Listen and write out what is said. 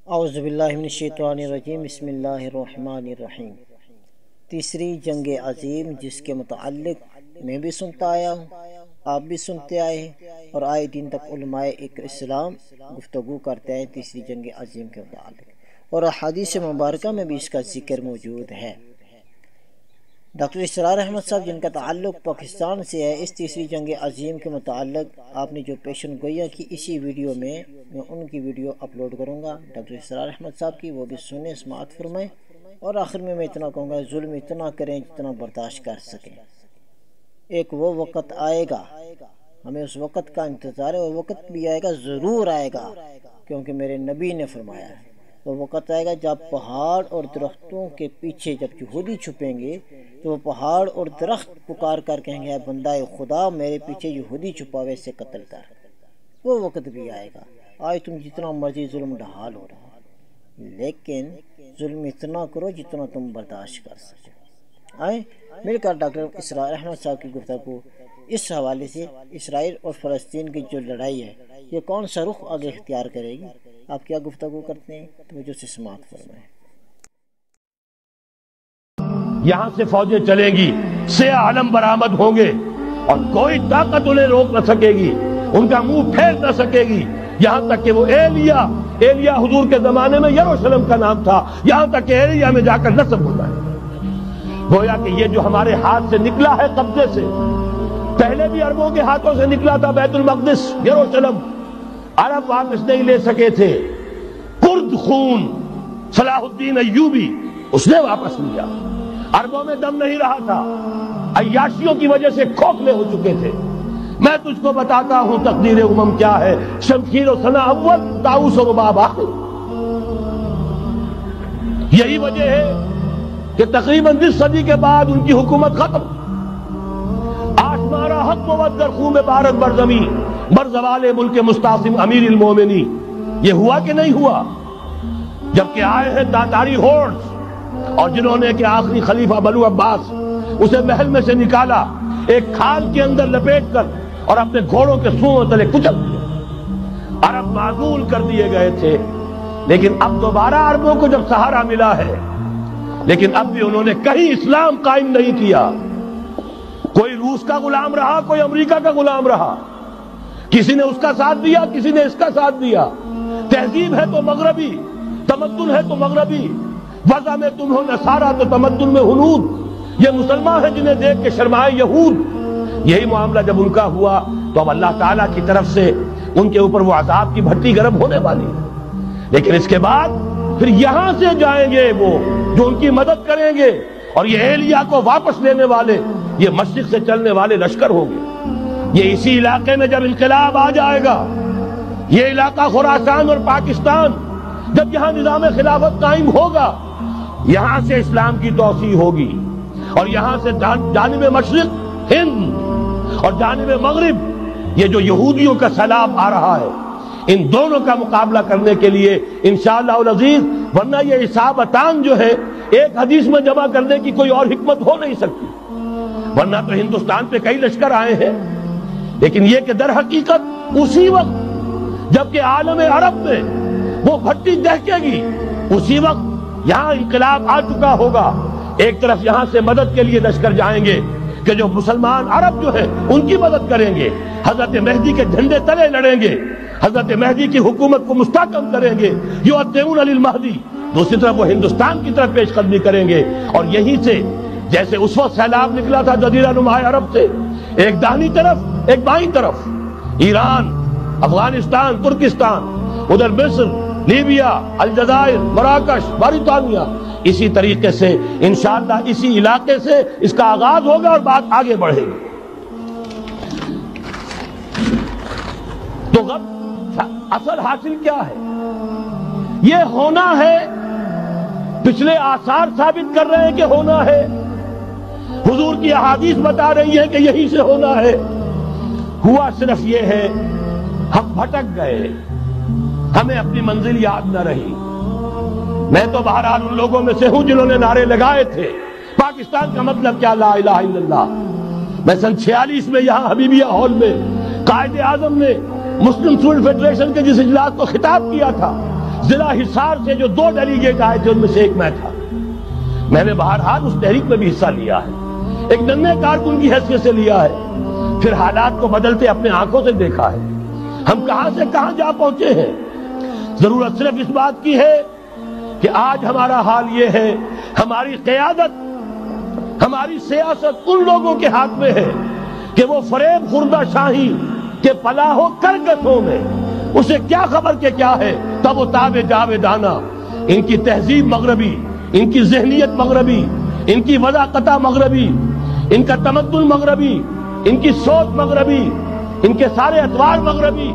اعوذ باللہ من الشیطان الرجیم، بسم اللہ الرحمن الرحیم۔ تیسری جنگ عظیم جس کے متعلق میں بھی سنتا آیا ہوں، آپ بھی سنتے آئے ہیں اور آئے دن تک علماء اسلام گفتگو کرتے ہیں تیسری جنگ عظیم کے متعلق، اور احادیث مبارکہ میں بھی اس کا ذکر موجود ہے۔ ڈاکٹر اسرار احمد صاحب جن کا تعلق پاکستان سے ہے، اس تیسری جنگ عظیم کے متعلق آپ نے جو پیشن گوئیاں کی، اسی ویڈیو میں ان کی ویڈیو اپلوڈ کروں گا ڈاکٹر اسرار احمد صاحب کی، وہ بھی سنیں، سماعت فرمائیں، اور آخر میں اتنا کہوں گا ظلم اتنا کریں جتنا برداشت کر سکیں۔ ایک وہ وقت آئے گا، ہمیں اس وقت کا انتظار ہے، وہ وقت بھی آئے گا، ضرور آئے گا، کیونکہ میرے نبی نے فرمایا ہے وہ وقت آئے گا جب پہاڑ اور درختوں کے پیچھے جب یہودی چھپیں گے تو وہ پہاڑ اور درخت پکار کر کہیں گے، اے بندہ خدا میرے پیچھے یہودی چھپاوے سے قتل کر۔ وہ وقت بھی آئے گا، آج تم جتنا مرضی ظلم ڈھال ہو رہا، لیکن ظلم اتنا کرو جتنا تم برداشت کر سکو۔ آئیں مل کر ڈاکٹر اسرار احمد صاحب کی گفتگو اس حوالے سے، اسرائیل اور فلسطین کی جو لڑائی ہے یہ کون سا رخ آگے اختیار کرے گی، آپ کیا گفتگو کرتے ہیں، توجہ سے سماعت فرمائیں۔ یہاں سے فوجیں چلیں گی، سیاہ علم برآمد ہوں گے اور کوئی طاقت انہیں روک نہ سکے گی، ان کا منہ پھیر نہ سکے گی، یہاں تک کہ وہ ایلیا حضور کے زمانے میں یروشلم کا نام تھا، یہاں تک کہ ایلیا میں جا کر نصب ہوتا ہے۔ گویا کہ یہ جو ہمارے ہاتھ سے نکلا ہے قبضے سے، پہلے بھی عربوں کے ہاتھوں سے نکلا تھا بیت المقدس، یروشلم، عرب واپس نہیں لے سکے تھے، کرد خون صلاح الدین ایوبی اس نے واپس لیا، عربوں میں دم نہیں رہا تھا، عیاشیوں کی وجہ سے کھوکھلے ہو چکے تھے۔ میں تجھ کو بتاتا ہوں تقدیر امم کیا ہے، شمشیر و ثنا اول، طاؤس و رباب آخر۔ یہی وجہ ہے کہ تقریباً 20 صدی کے بعد ان کی حکومت ختم، آشمارا حق موت در خون بارد برزمین بر زوال ملک مستعصم امیر المومنین۔ یہ ہوا کہ نہیں ہوا؟ جبکہ آئے ہیں تاتاری ہورڈز، اور جنہوں نے کہ آخری خلیفہ بنو عباس اسے محل میں سے نکالا، ایک کھال کے اندر لپیٹ کر اور اپنے گھوڑوں کے سوؤں تلے کچل دیا۔ عرب معزول کر دیے گئے تھے، لیکن اب دوبارہ عربوں کو جب سہارا ملا ہے، لیکن اب بھی انہوں نے کہیں اسلام قائم نہیں کیا۔ کوئی روس کا غلام رہا، کوئی امریکہ کا غلام رہا، کسی نے اس کا ساتھ دیا، کسی نے اس کا ساتھ دیا۔ تہذیب ہے تو مغربی، تمدن ہے تو مغربی، وضع میں تم ہو نصارہ تو تمدن میں ہنود، یہ مسلمان ہیں جنہیں دیکھ کے شرمائے یہود۔ یہی معاملہ جب ان کا ہوا تو اب اللہ تعالیٰ کی طرف سے ان کے اوپر وہ عذاب کی بھٹی گرم ہونے والی ہے، لیکن اس کے بعد پھر یہاں سے جائیں گے وہ جو ان کی مدد کریں گے، اور یہ ایلیا کو واپس لینے والے یہ مشرق سے چلنے والے لشکر ہوں گے۔ یہ اسی علاقے میں جب انقلاب آ جائے گا، یہ علاقہ خراسان اور پاکستان، جب یہاں نظام خلافت قائم ہوگا، یہاں سے اسلام کی توسیع ہوگی، اور یہاں سے جانب مشرق ہند اور جانب مغرب یہ جو یہودیوں کا سیلاب آ رہا ہے، ان دونوں کا مقابلہ کرنے کے لیے انشاءاللہ العزیز، ورنہ یہ اصابتان جو ہے ایک حدیث میں جمع کرنے کی کوئی اور حکمت ہو نہیں سکتی، ورنہ تو ہندوستان پہ کئی لشکر آئے ہیں، لیکن یہ کہ در حقیقت اسی وقت جبکہ عالم عرب میں وہ بھٹی دہکے گی، اسی وقت یہاں انقلاب آ چکا ہوگا۔ ایک طرف یہاں سے مدد کے لیے لشکر جائیں گے کہ جو مسلمان عرب جو ہیں ان کی مدد کریں گے، حضرت مہدی کے جھنڈے تلے لڑیں گے، حضرت مہدی کی حکومت کو مستحکم کریں گے، یؤدعون للمہدی۔ دوسری طرف وہ ہندوستان کی طرف پیش قدمی کریں گے، اور یہیں سے جیسے اس وقت سیلاب نکلا تھا جزیرہ نما عرب سے، ایک داہنی طرف ایک بائیں طرف، ایران، افغانستان، ترکستان، ادھر مصر، لیبیا، الجزائر، مراکش، موریطانیہ، اسی طریقے سے انشاءاللہ اسی علاقے سے اس کا آغاز ہوگا اور بات آگے بڑھے گی۔ تو اصل حاصل کیا ہے؟ یہ ہونا ہے، پچھلے آثار ثابت کر رہے ہیں کہ ہونا ہے، حضور کی احادیث بتا رہی ہے کہ یہی سے ہونا ہے۔ ہوا صرف یہ ہے ہم بھٹک گئے، ہمیں اپنی منزل یاد نہ رہی۔ میں تو بہرحال ان لوگوں میں سے ہوں جنہوں نے نعرے لگائے تھے پاکستان کا مطلب کیا، لا الہ الا اللہ۔ میں سن 46 میں یہاں حبیبیہ ہال میں قائد اعظم نے مسلم اسٹوڈنٹ فیڈریشن کے جس اجلاس کو خطاب کیا تھا، ضلع حصار سے جو 2 ڈیلیگیٹ آئے تھے ان میں سے ایک میں تھا. میں نے بہرحال اس تحریک میں بھی حصہ لیا ہے، ایک ننھے کارکن کی حیثیت سے لیا ہے، پھر حالات کو بدلتے اپنے آنکھوں سے دیکھا ہے. ہم کہاں سے کہاں جا پہنچے ہیں. ضرورت صرف اس بات کی ہے کہ آج ہمارا حال یہ ہے، ہماری قیادت، ہماری سیاست ان لوگوں کے ہاتھ میں ہے کہ وہ فریب خوردہ شاہی کے پلاح و کرکسوں میں اسے کیا خبر کہ کیا ہے، تب وہ تاب جاویدانہ. ان کی تہذیب مغربی، ان کی ذہنیت مغربی، ان کی وضاقتہ مغربی، ان کا تمدن مغربی، ان کی سوچ مغربی، ان کے سارے اطوار مغربی.